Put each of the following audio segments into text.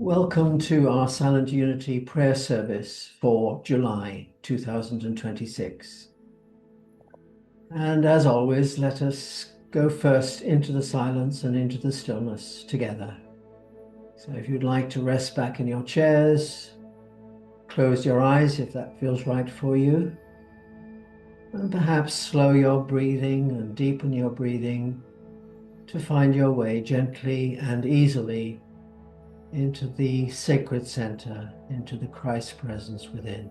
Welcome to our Silent Unity prayer service for July 2026. And as always, let us go first into the silence and into the stillness together. So if you'd like to rest back in your chairs, close your eyes if that feels right for you, and perhaps slow your breathing and deepen your breathing to find your way gently and easily into the sacred center, into the Christ presence within.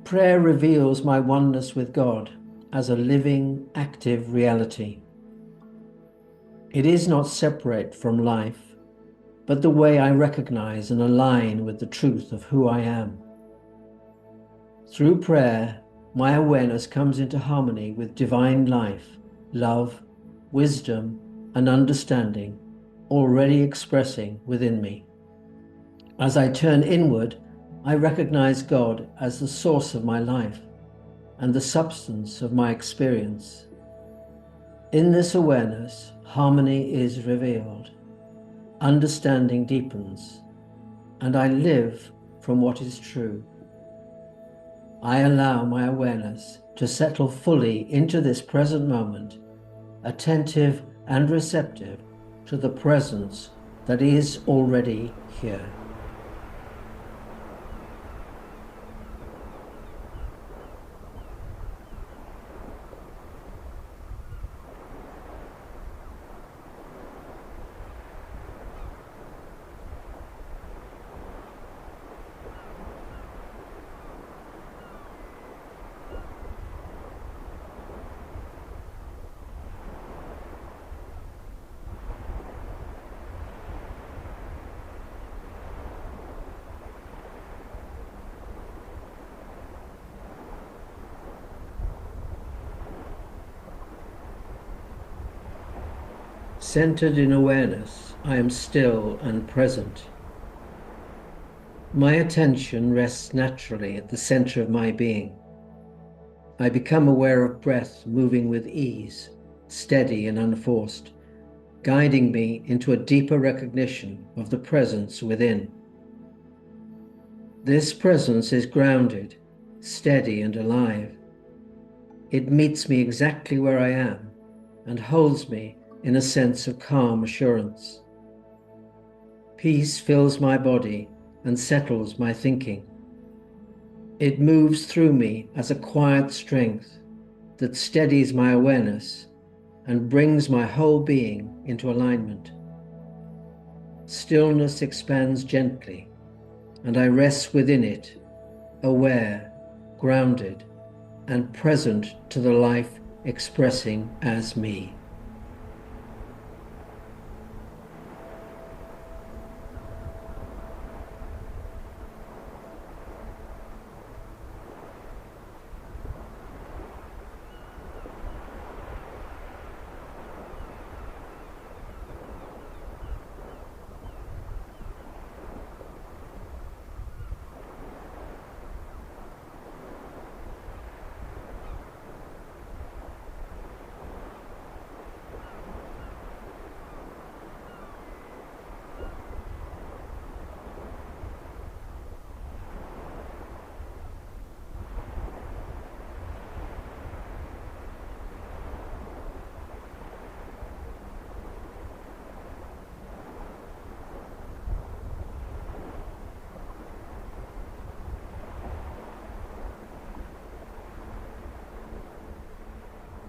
Prayer reveals my oneness with God as a living, active reality. It is not separate from life, but the way I recognize and align with the truth of who I am. Through prayer, my awareness comes into harmony with divine life, love, wisdom, and understanding already expressing within me. As I turn inward, I recognize God as the source of my life and the substance of my experience. In this awareness, harmony is revealed, understanding deepens, and I live from what is true. I allow my awareness to settle fully into this present moment, attentive and receptive to the presence that is already here. Centered in awareness, I am still and present. My attention rests naturally at the center of my being. I become aware of breath moving with ease, steady and unforced, guiding me into a deeper recognition of the presence within. This presence is grounded, steady and alive. It meets me exactly where I am and holds me in a sense of calm assurance. Peace fills my body and settles my thinking. It moves through me as a quiet strength that steadies my awareness and brings my whole being into alignment. Stillness expands gently, and I rest within it, aware, grounded, and present to the life expressing as me.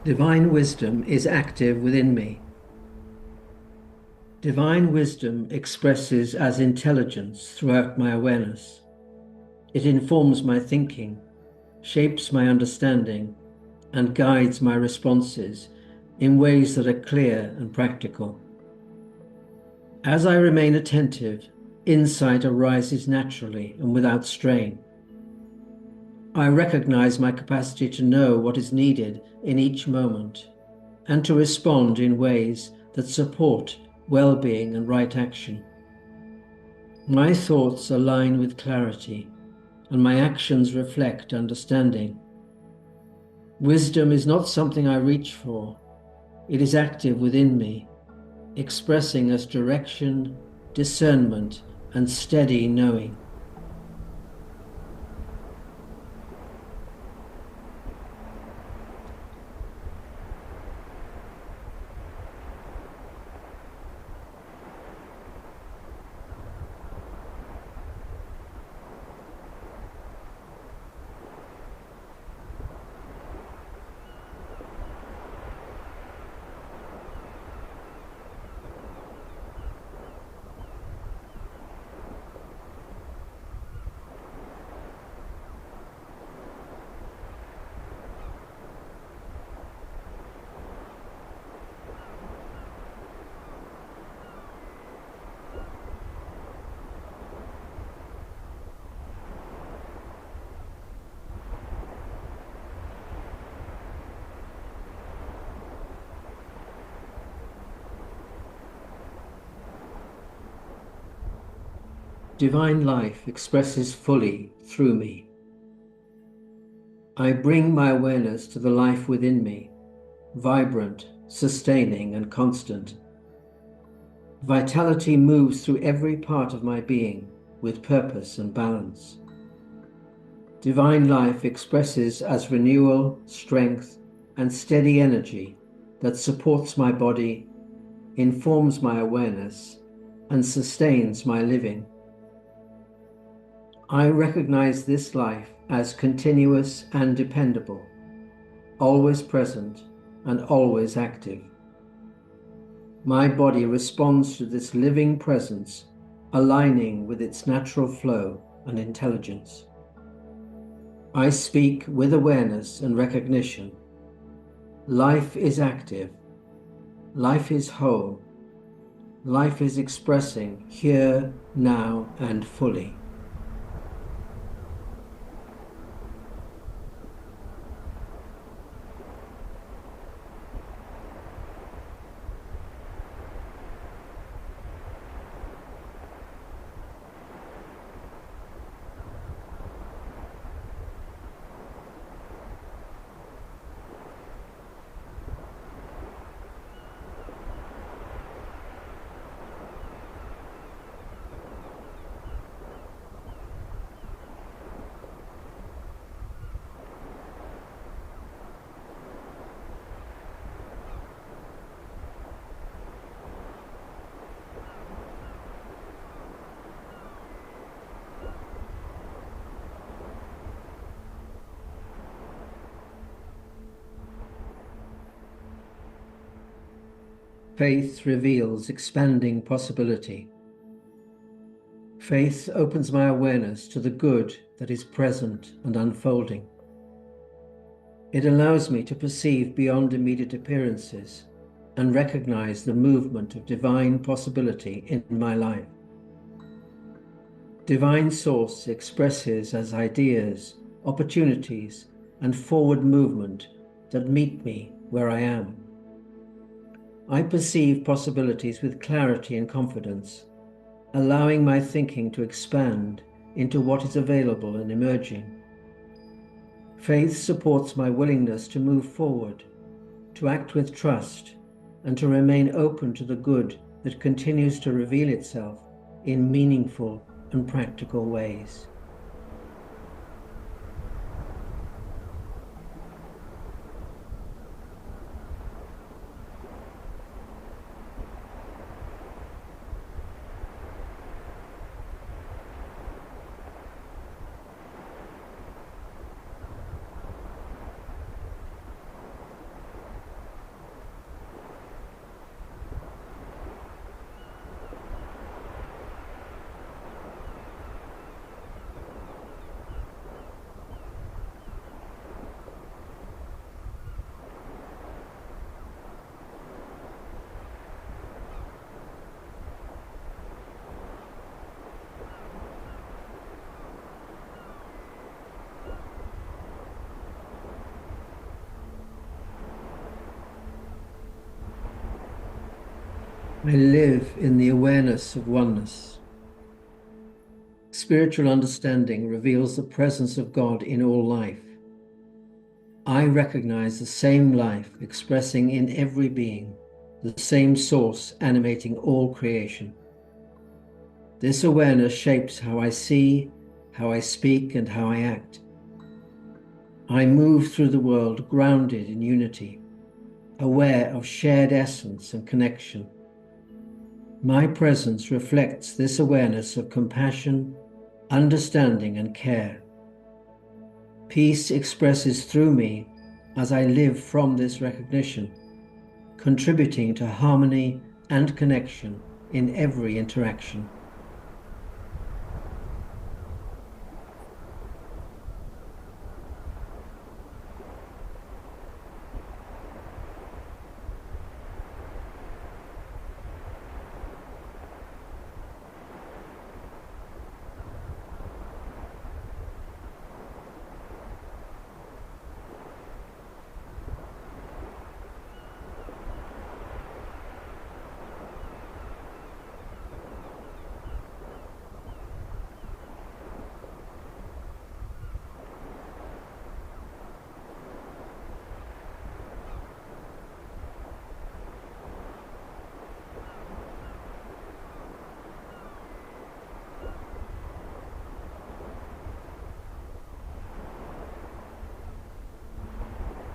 Divine wisdom is active within me. Divine wisdom expresses as intelligence throughout my awareness. It informs my thinking, shapes my understanding, and guides my responses in ways that are clear and practical. As I remain attentive, insight arises naturally and without strain. I recognize my capacity to know what is needed in each moment and to respond in ways that support well-being and right action. My thoughts align with clarity, and my actions reflect understanding. Wisdom is not something I reach for, It is active within me, expressing as direction, discernment, and steady knowing. Divine life expresses fully through me. I bring my awareness to the life within me, vibrant, sustaining, and constant. Vitality moves through every part of my being with purpose and balance. Divine life expresses as renewal, strength, and steady energy that supports my body, informs my awareness, and sustains my living. I recognize this life as continuous and dependable, always present and always active. My body responds to this living presence, aligning with its natural flow and intelligence. I speak with awareness and recognition. Life is active. Life is whole. Life is expressing here, now, and fully. Faith reveals expanding possibility. Faith opens my awareness to the good that is present and unfolding. It allows me to perceive beyond immediate appearances and recognize the movement of divine possibility in my life. Divine Source expresses as ideas, opportunities, and forward movement that meet me where I am. I perceive possibilities with clarity and confidence, allowing my thinking to expand into what is available and emerging. Faith supports my willingness to move forward, to act with trust, and to remain open to the good that continues to reveal itself in meaningful and practical ways. I live in the awareness of oneness. Spiritual understanding reveals the presence of God in all life. I recognize the same life expressing in every being, the same source animating all creation. This awareness shapes how I see, how I speak, and how I act. I move through the world grounded in unity, aware of shared essence and connection. My presence reflects this awareness of compassion, understanding, and care. Peace expresses through me as I live from this recognition, contributing to harmony and connection in every interaction.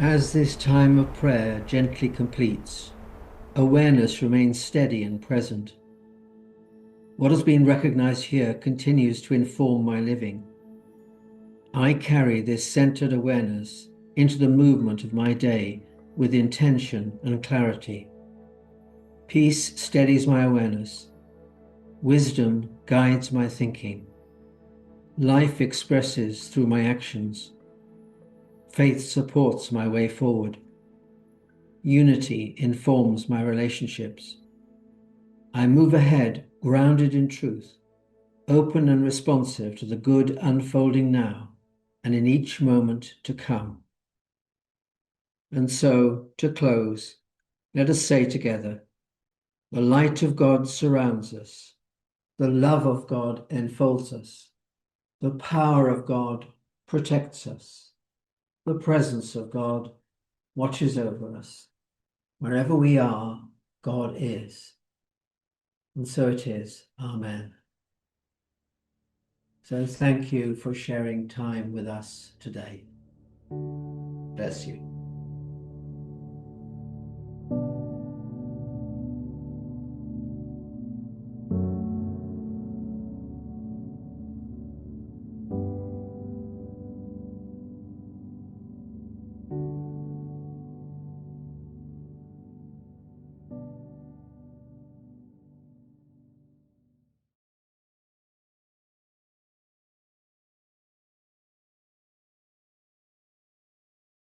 As this time of prayer gently completes, awareness remains steady and present. What has been recognized here continues to inform my living. I carry this centered awareness into the movement of my day with intention and clarity. Peace steadies my awareness. Wisdom guides my thinking. Life expresses through my actions. Faith supports my way forward. Unity informs my relationships. I move ahead grounded in truth, open and responsive to the good unfolding now and in each moment to come. And so, to close, let us say together, the light of God surrounds us, the love of God enfolds us, the power of God protects us, the presence of God watches over us. Wherever we are, God is. And so it is. Amen. So thank you for sharing time with us today. Bless you.